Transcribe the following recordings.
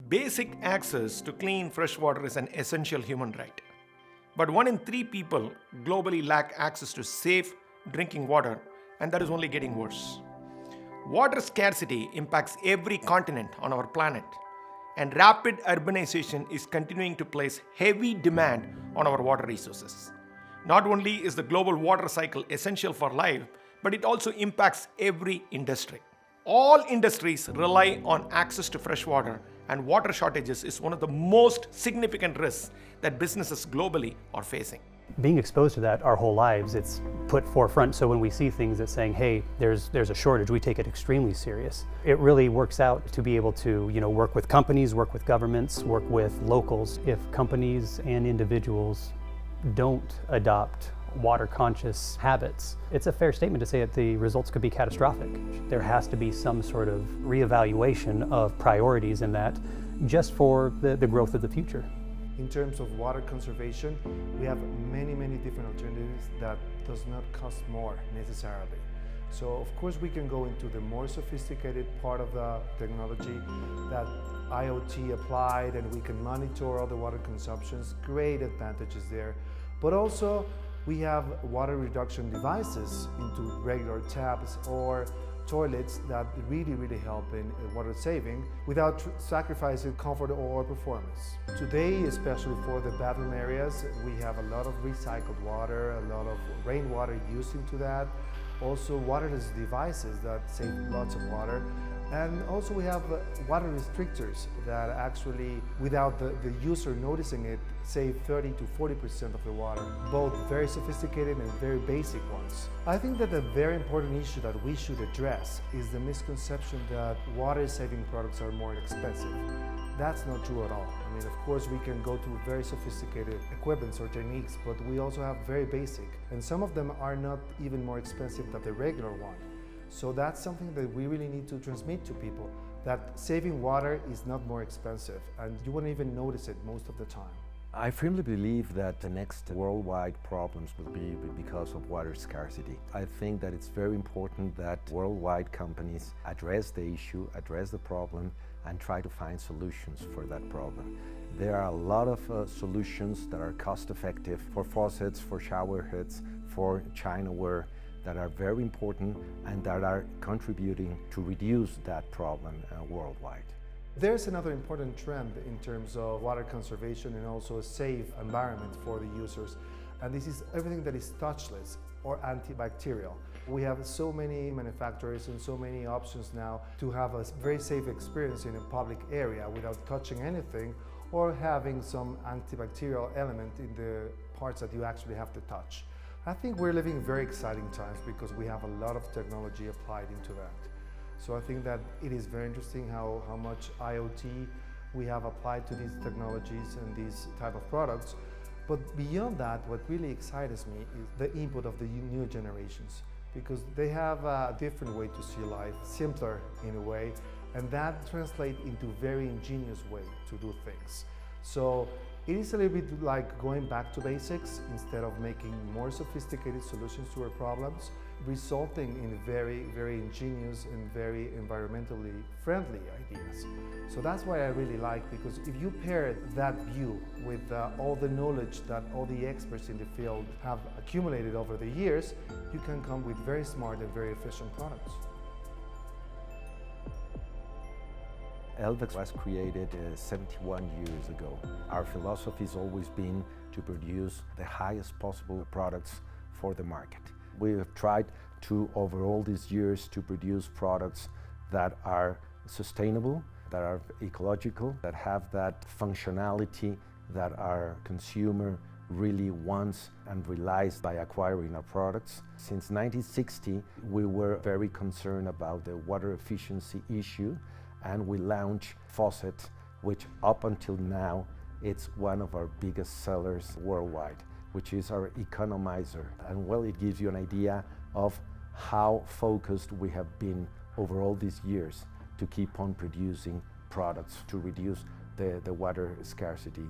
Basic access to clean fresh water is an essential human right. But 1 in 3 people globally lack access to safe drinking water, and that is only getting worse. Water scarcity impacts every continent on our planet, and rapid urbanization is continuing to place heavy demand on our water resources. Not only is the global water cycle essential for life, but it also impacts every industry. All industries rely on access to fresh water, and water shortages is one of the most significant risks that businesses globally are facing. Being exposed to that our whole lives, it's put forefront. So when we see things that's saying, hey, there's a shortage, we take it extremely serious. It really works out to be able to, work with companies, work with governments, work with locals. If companies and individuals don't adopt water conscious habits, it's a fair statement to say that the results could be catastrophic. There has to be some sort of reevaluation of priorities in that, just for the growth of the future. In terms of water conservation, we have many different alternatives that does not cost more necessarily. So of course we can go into the more sophisticated part of the technology that IoT applied, and we can monitor all the water consumptions, great advantages there. But also we have water reduction devices into regular taps or toilets that really help in water saving without sacrificing comfort or performance. Today, especially for the bathroom areas, we have a lot of recycled water, a lot of rainwater used into that. Also waterless devices that save lots of water. And also we have water restrictors that actually, without the user noticing it, save 30 to 40% of the water. Both very sophisticated and very basic ones. I think that a very important issue that we should address is the misconception that water-saving products are more expensive. That's not true at all. I mean, of course, we can go to very sophisticated equipments or techniques, but we also have very basic. And some of them are not even more expensive than the regular one. So that's something that we really need to transmit to people, that saving water is not more expensive, and you won't even notice it most of the time. I firmly believe that the next worldwide problems will be because of water scarcity. I think that it's very important that worldwide companies address the issue, address the problem, and try to find solutions for that problem. There are a lot of solutions that are cost-effective for faucets, for shower heads, for chinaware, that are very important and that are contributing to reduce that problem worldwide. There's another important trend in terms of water conservation and also a safe environment for the users, and this is everything that is touchless or antibacterial. We have so many manufacturers and so many options now to have a very safe experience in a public area without touching anything or having some antibacterial element in the parts that you actually have to touch. I think we're living very exciting times because we have a lot of technology applied into that. So I think that it is very interesting how much IoT we have applied to these technologies and these type of products. But beyond that, what really excites me is the input of the new generations, because they have a different way to see life, simpler in a way, and that translates into very ingenious way to do things. So it is a little bit like going back to basics instead of making more sophisticated solutions to our problems, resulting in very ingenious and very environmentally friendly ideas. So that's why I really like, because if you pair that view with all the knowledge that all the experts in the field have accumulated over the years, you can come with very smart and very efficient products. Helvex was created 71 years ago. Our philosophy has always been to produce the highest possible products for the market. We have tried to, over all these years, to produce products that are sustainable, that are ecological, that have that functionality that our consumer really wants and relies by acquiring our products. Since 1960, we were very concerned about the water efficiency issue, and we launched Faucet, which up until now, it's one of our biggest sellers worldwide, which is our economizer. And well, it gives you an idea of how focused we have been over all these years to keep on producing products to reduce the water scarcity.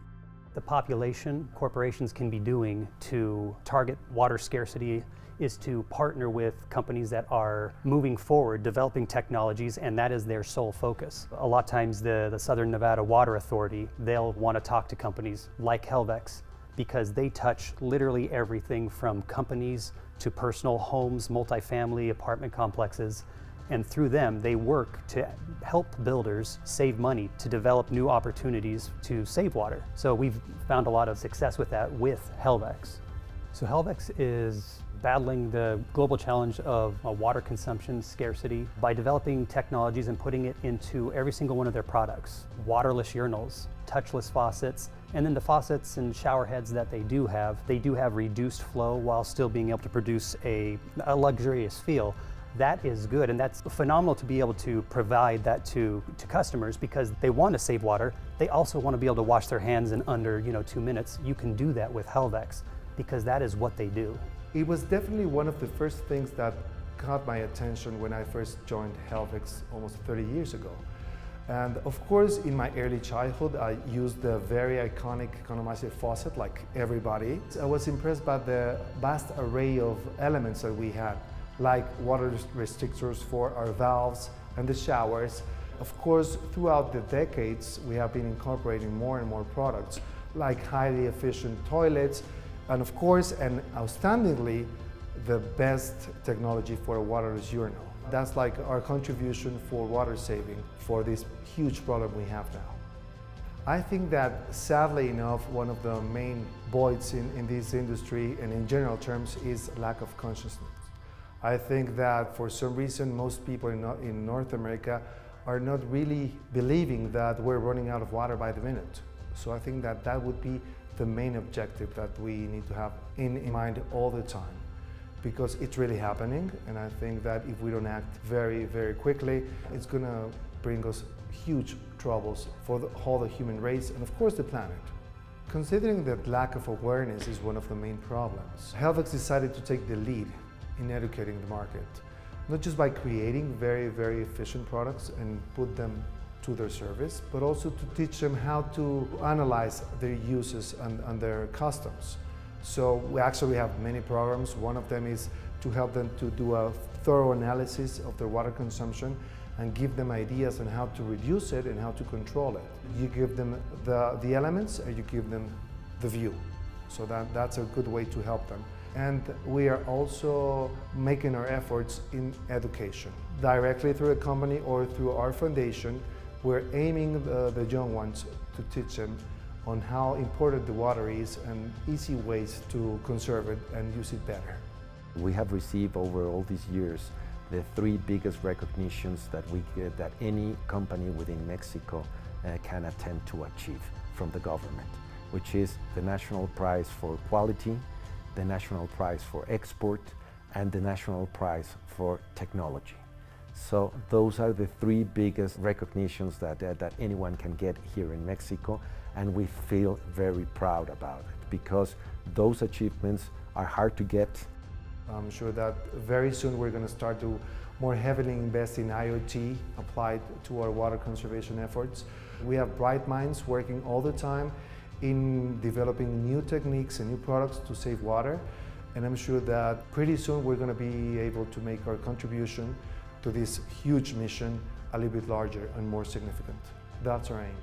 The population corporations can be doing to target water scarcity is to partner with companies that are moving forward, developing technologies, and that is their sole focus. A lot of times the Southern Nevada Water Authority, they'll want to talk to companies like Helvex because they touch literally everything from companies to personal homes, multifamily apartment complexes, and through them they work to help builders save money to develop new opportunities to save water. So we've found a lot of success with that with Helvex. So Helvex is battling the global challenge of water consumption scarcity by developing technologies and putting it into every single one of their products. Waterless urinals, touchless faucets, and then the faucets and shower heads that they do have reduced flow while still being able to produce a luxurious feel. That is good, and that's phenomenal to be able to provide that to customers because they want to save water. They also want to be able to wash their hands in under 2 minutes. You can do that with Helvex because that is what they do. It was definitely one of the first things that caught my attention when I first joined Helvex almost 30 years ago. And of course, in my early childhood, I used the very iconic economizer faucet like everybody. I was impressed by the vast array of elements that we had, like water restrictors for our valves and the showers. Of course, throughout the decades, we have been incorporating more and more products, like highly efficient toilets, and of course, and outstandingly, the best technology for a waterless urinal. That's like our contribution for water saving for this huge problem we have now. I think that sadly enough, one of the main voids in this industry and in general terms is lack of consciousness. I think that for some reason, most people in North America are not really believing that we're running out of water by the minute. So I think that that would be the main objective that we need to have in mind all the time, because it's really happening, and I think that if we don't act very, very quickly, it's going to bring us huge troubles for the whole human race and of course the planet. Considering that lack of awareness is one of the main problems, Helvex decided to take the lead in educating the market, not just by creating very, very efficient products and put them to their service, but also to teach them how to analyze their uses and their customs. So we actually have many programs. One of them is to help them to do a thorough analysis of their water consumption and give them ideas on how to reduce it and how to control it. You give them the elements and you give them the view. So that's a good way to help them. And we are also making our efforts in education. Directly through a company or through our foundation, we're aiming the young ones to teach them on how important the water is and easy ways to conserve it and use it better. We have received over all these years the 3 biggest recognitions that any company within Mexico can attempt to achieve from the government, which is the National Prize for Quality, the National Prize for Export, and the National Prize for Technology. So those are the 3 biggest recognitions that anyone can get here in Mexico, and we feel very proud about it because those achievements are hard to get. I'm sure that very soon we're going to start to more heavily invest in IoT applied to our water conservation efforts. We have bright minds working all the time in developing new techniques and new products to save water, and I'm sure that pretty soon we're going to be able to make our contribution to this huge mission a little bit larger and more significant. That's our aim.